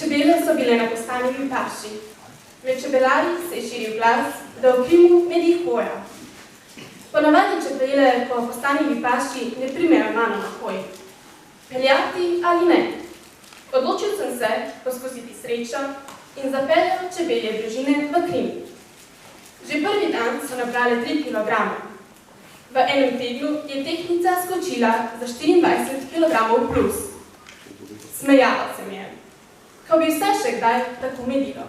Čebele so bile na postanju paši. Med čebelarji se je širil glas, da v Krimu med jih hoja. Ponavadi čebele po postanju paši ne primejo mano na hoj. Peljati ali ne? Odločil sem se poskusiti srečo in zapeljal čebelje družine v Krim. Že prvi dan so nabrali 3 kilograme. V enem teglu je tehtnica skočila za 24 kilogramov plus. Smejala se mi je. Ko bi vse še kdaj tako medilo.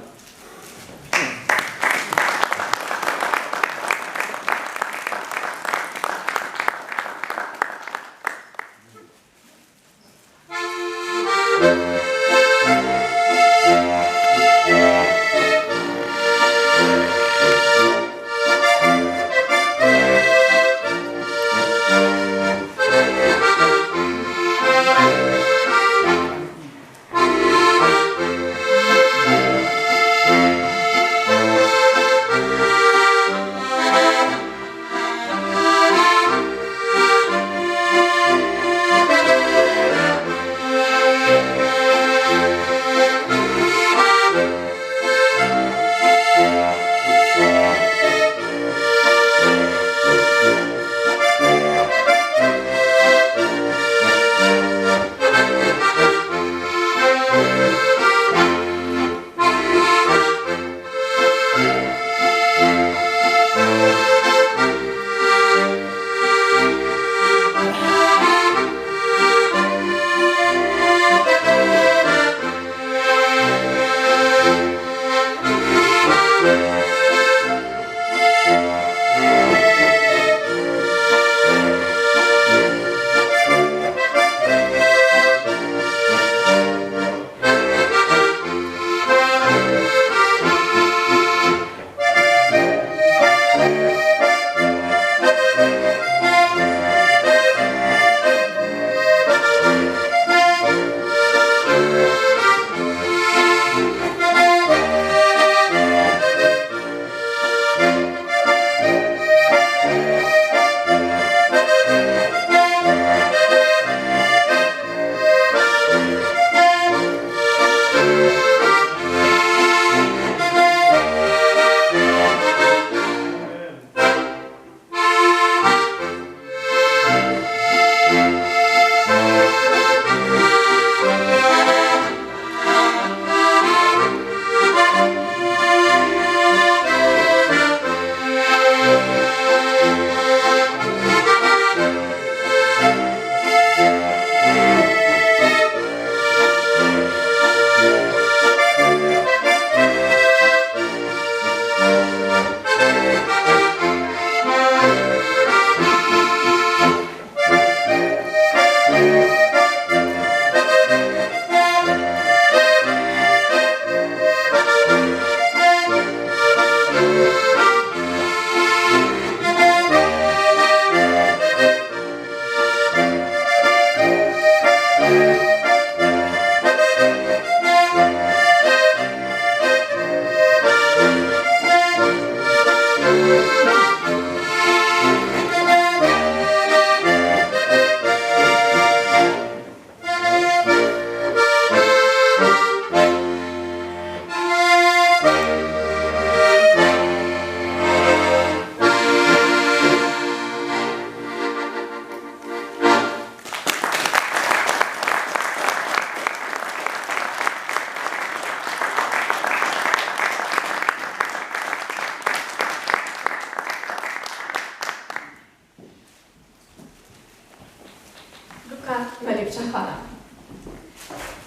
Najlepša hvala.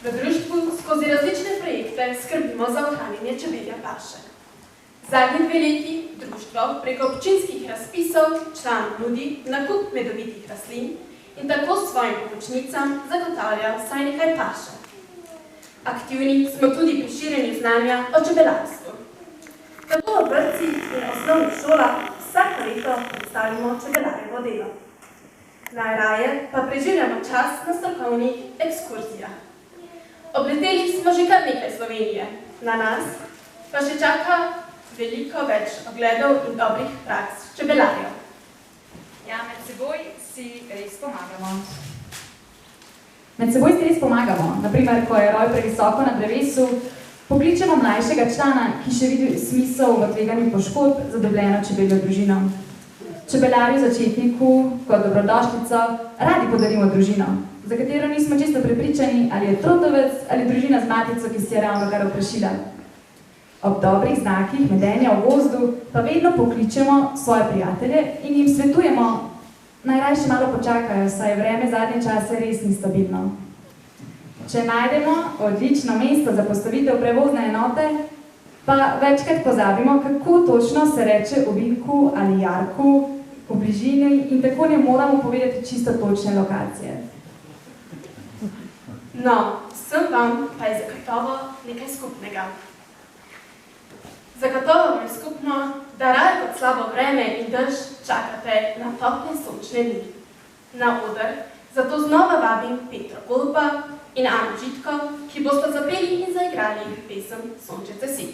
V društvu skozi različne projekte skrbimo za ohranjanje čebelja paše. Zadnji 2 leti društvo preko občinskih razpisov članom nudi nakup medovitih rastlin in tako svojim pomočnicam zagotavlja vsaj nekaj paše. Aktivni smo tudi pri širjenju znanja o čebelarstvu. Tako v vrtcih in osnovnih šolah vsako leto predstavimo čebelarjevo delo. Najraje pa preživljamo čas na strokovnih ekskurzijah. Obleteli smo že kar nekaj Slovenije, na nas pa še čaka veliko več ogledov in dobrih praks čebelarjev. Ja, med seboj si res pomagamo. Med seboj si res pomagamo, naprimer, ko je roj previsoko na drevesu, pokličemo mlajšega člana, ki še vidi smisel v tveganju poškodb za dobljeno čebeljo družino. Čebelarju začetniku, kot dobrodošlico, radi podarimo družino, za katero nismo čisto prepričani, ali je trotovec ali družina z matico, ki si je ravno kar oprašila. Ob dobrih znakih medenja v gozdu pa vedno pokličemo svoje prijatelje in jim svetujemo, naj rajše malo počakajo, saj je vreme zadnje čase res ni stabilno. Če najdemo odlično mesto za postavitev prevozne enote, pa večkrat pozabimo, kako točno se reče ovinku ali jarku v bližini in tako ne moramo povedati čisto točne lokacije. No, vsem vam pa je zagotovo nekaj skupnega. Zagotovo je skupno, da raje kot slabo vreme in dež čakate na tople sončne dni. Na oder zato znova vabim Petra Golba in Ano Žitko, ki bosta zapeli in zaigrali pesem Sončece si.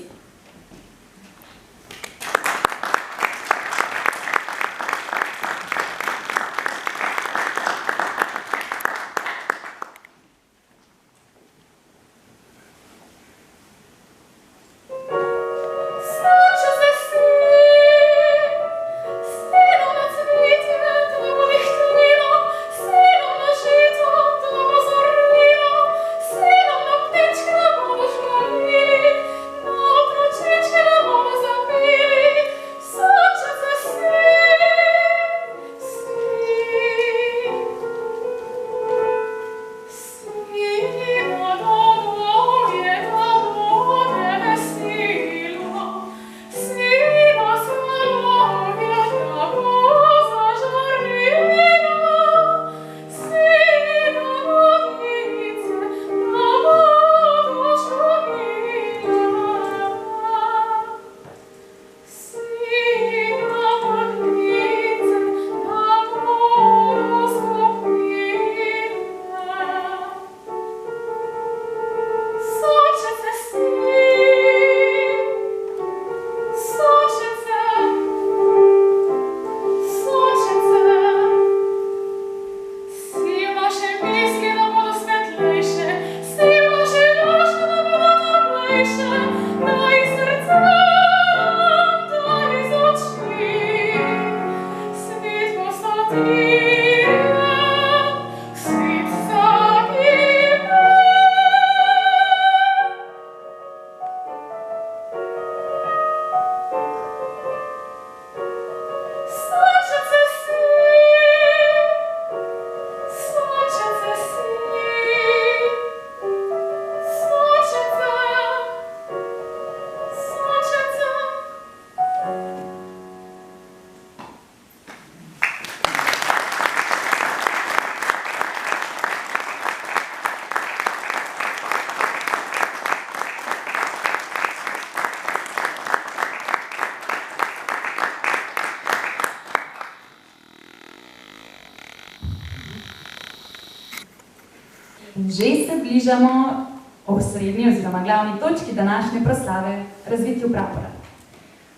Že se bližamo osrednji oziroma glavni točki današnje proslave, razvitju prapora.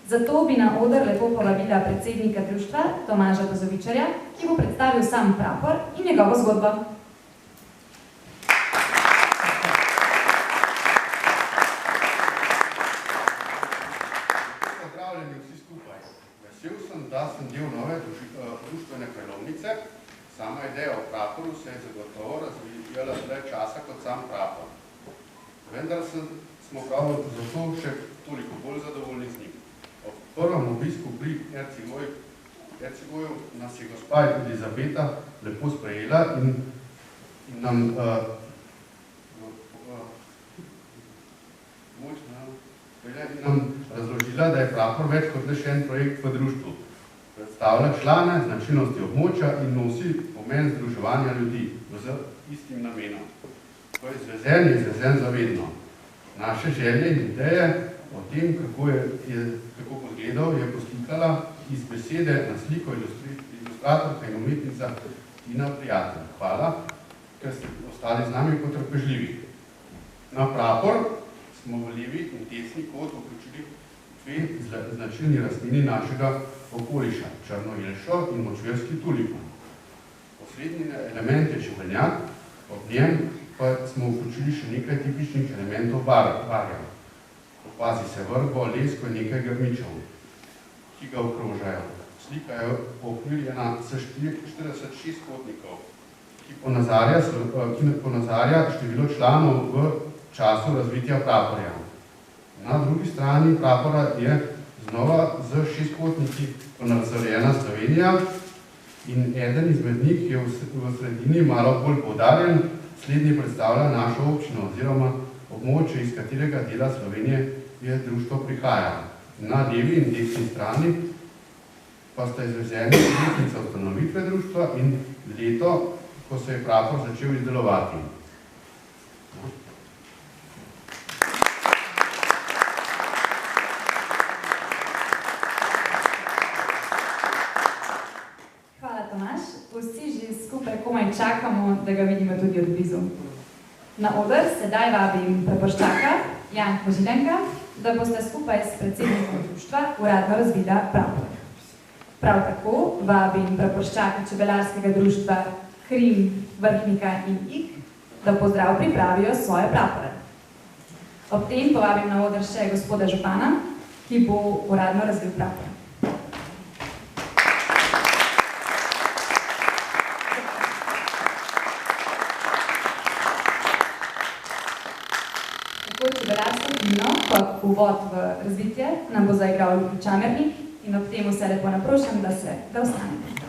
Zato bi na oder lepo povabila predsednika društva Tomaža Bozovičarja, ki bo predstavil sam prapor in njegovo zgodbo. Pozdravljeni vsi skupaj. Vesel sem, da sem del nove društvene prelomnice. Sama ideja o praporu se je zagotovo razvijala dlje časa kot sam prapor. Vendar smo prav zato še toliko bolj zadovoljni z njim. Ob prvem obisku pri Ercigoju nas je gospa Elizabeta lepo sprejela in nam razložila, da je prapor več kot le še en projekt v društvu. Predstavlja člane, značilnosti območja in nosi pomen združevanja ljudi z istim namenom. Ko je zvezen zavedno. Naše želje in ideje o tem, kako bo izgledal, je poslikala iz besede na sliko ilustratorka in umetnica Tina Prijatelj. Hvala, ker ste ostali z nami potrpežljivi. Na prapor smo v levi in desni kot vključili dve značilni rastlini našega okoliša, črno jelšo in močvirski tulipan. Poslednji element je čebelnjak, Ob njem pa smo vključili še nekaj tipičnih elementov barja. Opazi se vrbo, lesko in nekaj grmičev, ki ga okrožajo. Slika je okvirjena s 46 kotnikov, ki ponazarja število članov v času razvitja praporja. Na drugi strani prapora je znova z 6 kotniki ponazorjena Slovenija in eden izmed njih je v sredini malo bolj poudarjen, slednji predstavlja našo občino oziroma območje, iz katerega dela Slovenije je društvo prihaja. Na levi in desni strani pa sta izvezeni letnica ustanovitve društva in leto, ko se je prapor začel izdelovati. Hvala, Tomaž. Vsi že skupaj komaj čakamo, da ga vidimo tudi od blizu. Na oder sedaj vabim praporščaka Janko Žilenka, da boste skupaj s predsednikom društva uradno razvila prapor. Prav tako vabim praporščake Čebelarskega društva Hrim, Vrhnika in Ig, da pozdrav pripravijo svoje prapore. Ob tem povabim na oder še gospoda župana, ki bo uradno razvil prapor. Tako čebelarsko himno, kot uvod v razvitje, nam bo zaigral Luka Čamernik in ob tem vse lepo naprošam, da ostanete.